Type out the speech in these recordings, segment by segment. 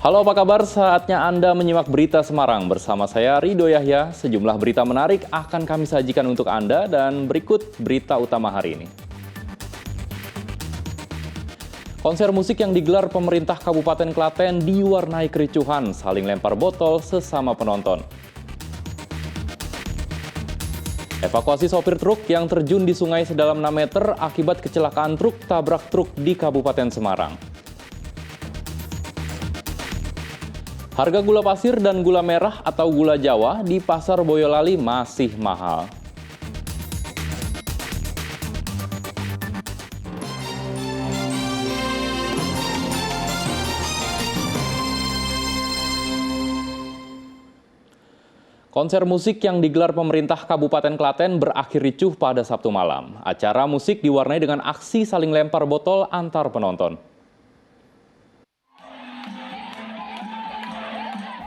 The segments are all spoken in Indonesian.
Halo, apa kabar? Saatnya Anda menyimak berita Semarang. Bersama saya Rido Yahya, sejumlah berita menarik akan kami sajikan untuk Anda dan berikut berita utama hari ini. Konser musik yang digelar pemerintah Kabupaten Klaten diwarnai kericuhan, saling lempar botol sesama penonton. Evakuasi sopir truk yang terjun di sungai sedalam 6 meter akibat kecelakaan truk tabrak truk di Kabupaten Semarang. Harga gula pasir dan gula merah atau gula Jawa di Pasar Boyolali masih mahal. Konser musik yang digelar pemerintah Kabupaten Klaten berakhir ricuh pada Sabtu malam. Acara musik diwarnai dengan aksi saling lempar botol antar penonton.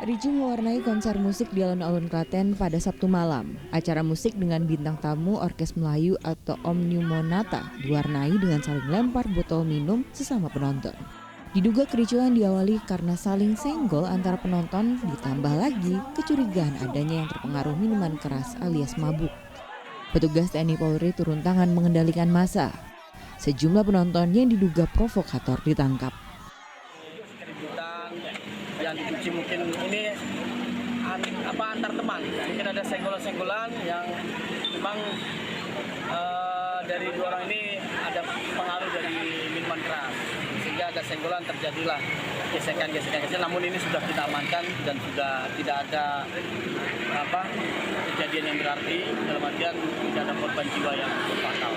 Ricuh mewarnai konser musik di alun-alun Klaten pada Sabtu malam. Acara musik dengan bintang tamu Orkes Melayu atau Omnium Monata diwarnai dengan saling lempar botol minum sesama penonton. Diduga kericuhan diawali karena saling senggol antara penonton, ditambah lagi kecurigaan adanya yang terpengaruh minuman keras alias mabuk. Petugas TNI Polri turun tangan mengendalikan massa. Sejumlah penonton yang diduga provokator ditangkap. Yang dicuci mungkin ini antar teman, mungkin ada senggolan-senggolan yang memang dari dua orang ini ada pengaruh dari minuman keras sehingga ada senggolan, terjadilah gesekan-gesekan kecil, namun ini sudah kita amankan dan sudah tidak ada kejadian yang berarti, dalam artian tidak ada korban jiwa yang fatal.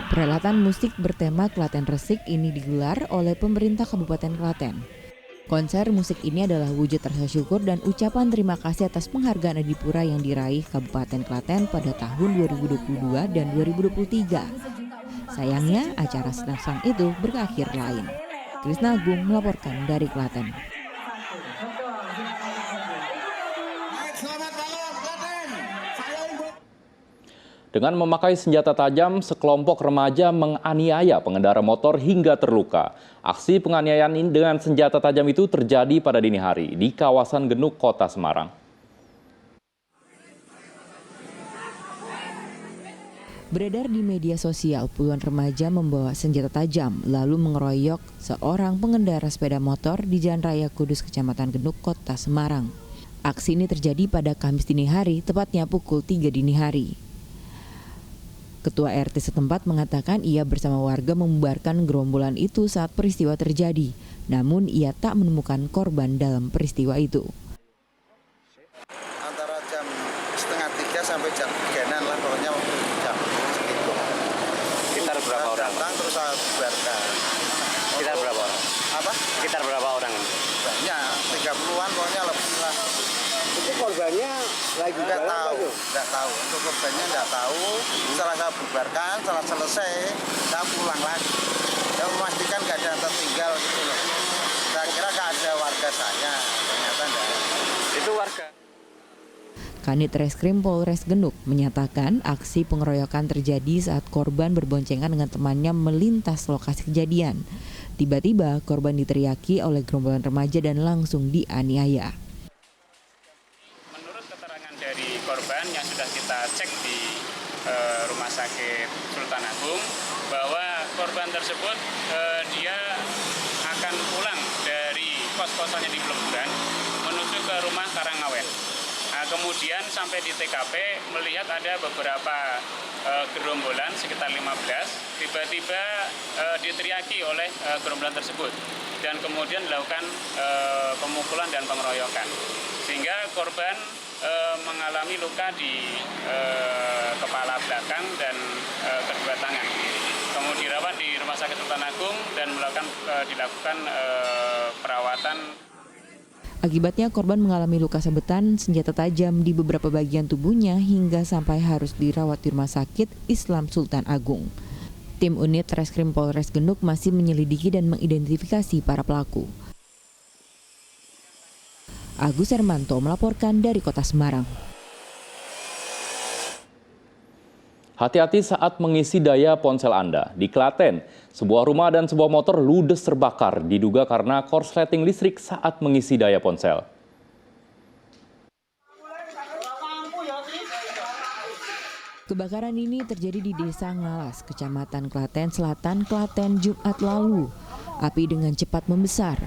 Perhelatan musik bertema Klaten Resik ini digelar oleh pemerintah Kabupaten Klaten. Konser musik ini adalah wujud rasa syukur dan ucapan terima kasih atas penghargaan Adipura yang diraih Kabupaten Klaten pada tahun 2022 dan 2023. Sayangnya, acara senang itu berakhir lain. Krisna Agung melaporkan dari Klaten. Dengan memakai senjata tajam, sekelompok remaja menganiaya pengendara motor hingga terluka. Aksi penganiayaan ini dengan senjata tajam itu terjadi pada dini hari di kawasan Genuk, Kota Semarang. Beredar di media sosial, puluhan remaja membawa senjata tajam lalu mengeroyok seorang pengendara sepeda motor di Jalan Raya Kudus, Kecamatan Genuk, Kota Semarang. Aksi ini terjadi pada Kamis dini hari, tepatnya pukul 3 dini hari. Ketua RT setempat mengatakan ia bersama warga membubarkan gerombolan itu saat peristiwa terjadi. Namun ia tak menemukan korban dalam peristiwa itu. Antara jam 2:30 sampai jam 3-an lah, pokoknya jam segitu. Sekitar berapa orang? Datang terus saya bubarkan. Sekitar berapa orang? Apa? Sekitar berapa orang? Banyak, 30-an pokoknya lebih lah. Itu korbannya lagi Nggak tahu. Untuk korbannya nggak tahu. Setelah saya bubarkan, setelah selesai, saya pulang lagi. Saya memastikan nggak ada yang tertinggal gitu loh. Saya kira nggak ada warga saya, ternyata nggak ada. Itu warga. Kanit Reskrim Polres Genuk menyatakan aksi pengeroyokan terjadi saat korban berboncengan dengan temannya melintas lokasi kejadian. Tiba-tiba korban diteriaki oleh gerombolan remaja dan langsung dianiaya. Menurut keterangan dari korban yang sudah kita cek di Rumah Sakit Sultan Agung, bahwa korban tersebut dia akan pulang dari kos-kosannya di Peleburan menuju ke rumah Karangawen. Kemudian sampai di TKP melihat ada beberapa gerombolan sekitar 15, tiba-tiba diteriaki oleh gerombolan tersebut dan kemudian dilakukan pemukulan dan pengeroyokan, sehingga korban mengalami luka di kepala belakang dan kedua tangan. Kemudian dirawat di Rumah Sakit Sultan Agung dan dilakukan perawatan. Akibatnya korban mengalami luka sabetan senjata tajam di beberapa bagian tubuhnya hingga sampai harus dirawat di Rumah Sakit Islam Sultan Agung. Tim unit Reskrim Polres Genuk masih menyelidiki dan mengidentifikasi para pelaku. Agus Hermanto melaporkan dari Kota Semarang. Hati-hati saat mengisi daya ponsel Anda. Di Klaten, sebuah rumah dan sebuah motor ludes terbakar, diduga karena korsleting listrik saat mengisi daya ponsel. Kebakaran ini terjadi di Desa Ngalas, Kecamatan Klaten Selatan, Klaten, Jumat lalu. Api dengan cepat membesar.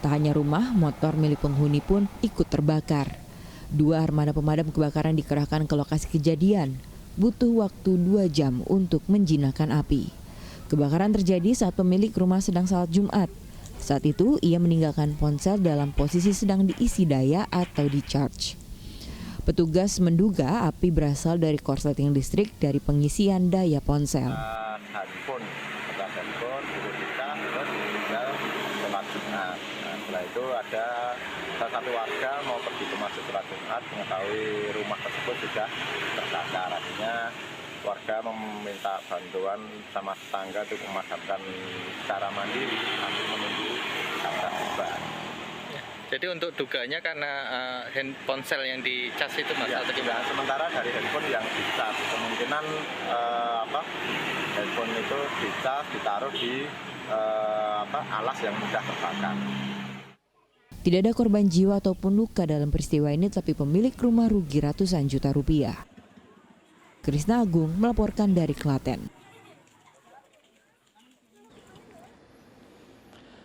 Tak hanya rumah, motor milik penghuni pun ikut terbakar. 2 armada pemadam kebakaran dikerahkan ke lokasi kejadian. Butuh waktu 2 jam untuk menjinakkan api. Kebakaran terjadi saat pemilik rumah sedang salat Jumat. Saat itu, ia meninggalkan ponsel dalam posisi sedang diisi daya atau di-charge. Petugas menduga api berasal dari korsleting listrik dari pengisian daya ponsel. Handphone suruh dicas, terus tinggal sholat Jumat. Nah, setelah itu ada salah satu warga mau pergi ke masjid sholat Jumat, mengetahui rumah tersebut sudah terbakar. Artinya warga meminta bantuan sama tetangga untuk memadamkan secara mandiri sambil menunggu tangga tiba. Jadi untuk dugaannya karena ponsel yang dicas itu mas Ya, atau gimana? sementara dari handphone yang dicas, kemungkinan handphone itu dicas ditaruh di alas yang mudah terbakar. Tidak ada korban jiwa ataupun luka dalam peristiwa ini, tapi pemilik rumah rugi ratusan juta rupiah. Krisna Agung melaporkan dari Klaten.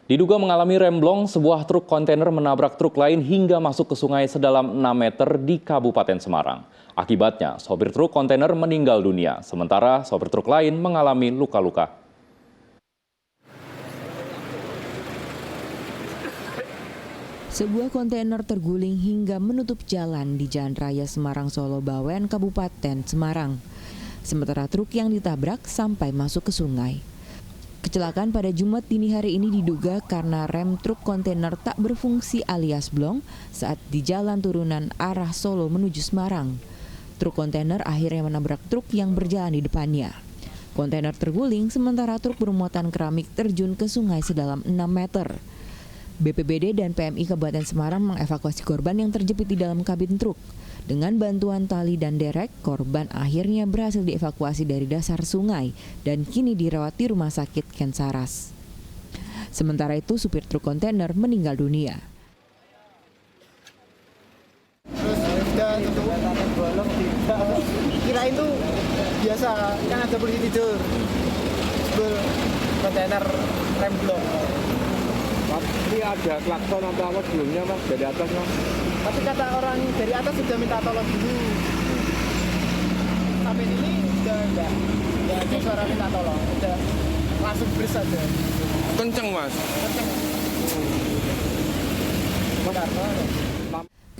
Diduga mengalami remblong, sebuah truk kontainer menabrak truk lain hingga masuk ke sungai sedalam 6 meter di Kabupaten Semarang. Akibatnya, sopir truk kontainer meninggal dunia, sementara sopir truk lain mengalami luka-luka. Sebuah kontainer terguling hingga menutup jalan di Jalan Raya Semarang Solo Bawen, Kabupaten Semarang. Sementara truk yang ditabrak sampai masuk ke sungai. Kecelakaan pada Jumat dini hari ini diduga karena rem truk kontainer tak berfungsi alias blong saat di jalan turunan arah Solo menuju Semarang. Truk kontainer akhirnya menabrak truk yang berjalan di depannya. Kontainer terguling sementara truk bermuatan keramik terjun ke sungai sedalam 6 meter. BPBD dan PMI Kabupaten Semarang mengevakuasi korban yang terjepit di dalam kabin truk. Dengan bantuan tali dan derek, korban akhirnya berhasil dievakuasi dari dasar sungai dan kini dirawat di Rumah Sakit Ken Saras. Sementara itu, supir truk kontainer meninggal dunia. Terus udah tutup bolong kirain tuh biasa kan ada polisi tidur sebel kontainer rem blok. Tapi ada klakson atau apa sebelumnya mas dari atas mas? Tapi kata orang dari atas sudah minta tolong dulu. Sampai ini udah enggak ada suara minta tolong, udah langsung bers aja. Kenceng mas? Kenceng.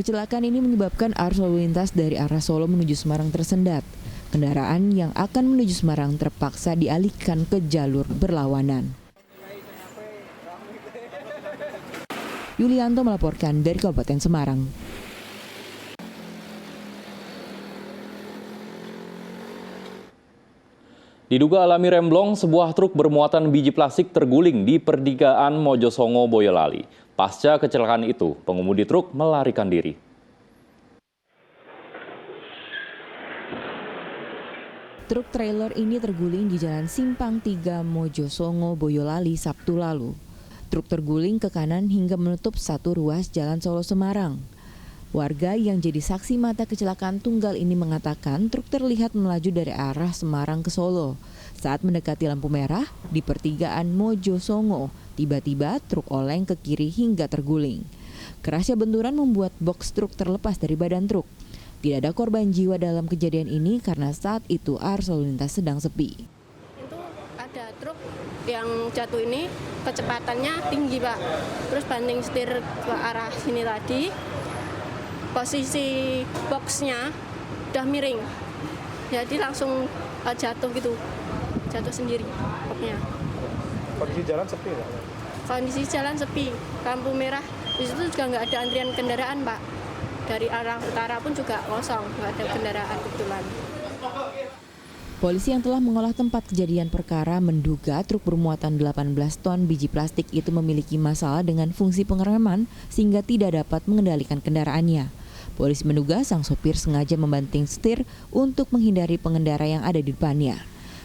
Kecelakaan ini menyebabkan arus lalu lintas dari arah Solo menuju Semarang tersendat. Kendaraan yang akan menuju Semarang terpaksa dialihkan ke jalur berlawanan. Yulianto melaporkan dari Kabupaten Semarang. Diduga alami remblong, sebuah truk bermuatan biji plastik terguling di pertigaan Mojosongo, Boyolali. Pasca kecelakaan itu, pengemudi truk melarikan diri. Truk trailer ini terguling di Jalan Simpang 3 Mojosongo, Boyolali, Sabtu lalu. Truk terguling ke kanan hingga menutup satu ruas jalan Solo Semarang. Warga yang jadi saksi mata kecelakaan tunggal ini mengatakan truk terlihat melaju dari arah Semarang ke Solo. Saat mendekati lampu merah di pertigaan Mojosongo, tiba-tiba truk oleng ke kiri hingga terguling. Kerasnya benturan membuat box truk terlepas dari badan truk. Tidak ada korban jiwa dalam kejadian ini karena saat itu arus lalu lintas sedang sepi. Itu ada truk yang jatuh ini kecepatannya tinggi Pak, terus banting setir ke arah sini tadi, posisi boxnya udah miring, jadi langsung jatuh gitu, jatuh sendiri boxnya. Kondisi jalan sepi ya? Kondisi jalan sepi, lampu merah, di situ juga nggak ada antrian kendaraan Pak, dari arah utara pun juga kosong, nggak ada kendaraan kebetulan. Polisi yang telah mengolah tempat kejadian perkara menduga truk bermuatan 18 ton biji plastik itu memiliki masalah dengan fungsi pengereman sehingga tidak dapat mengendalikan kendaraannya. Polisi menduga sang sopir sengaja membanting setir untuk menghindari pengendara yang ada di depannya.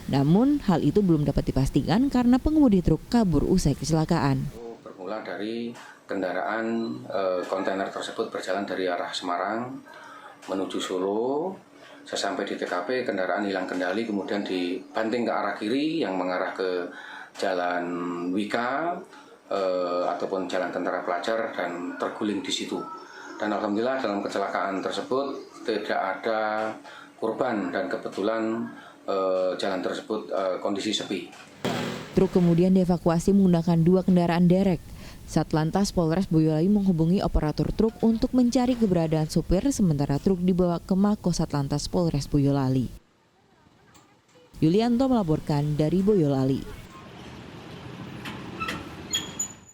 Namun hal itu belum dapat dipastikan karena pengemudi truk kabur usai kecelakaan. Bermula dari kendaraan kontainer tersebut berjalan dari arah Semarang menuju Solo. Sesampai di TKP kendaraan hilang kendali kemudian dibanting ke arah kiri yang mengarah ke Jalan Wika ataupun Jalan Tentara Pelajar dan terguling di situ. Dan alhamdulillah dalam kecelakaan tersebut tidak ada korban dan kebetulan jalan tersebut kondisi sepi. Truk kemudian dievakuasi menggunakan 2 kendaraan derek. Satlantas Polres Boyolali menghubungi operator truk untuk mencari keberadaan supir sementara truk dibawa ke Mako Satlantas Polres Boyolali. Yulianto melaporkan dari Boyolali.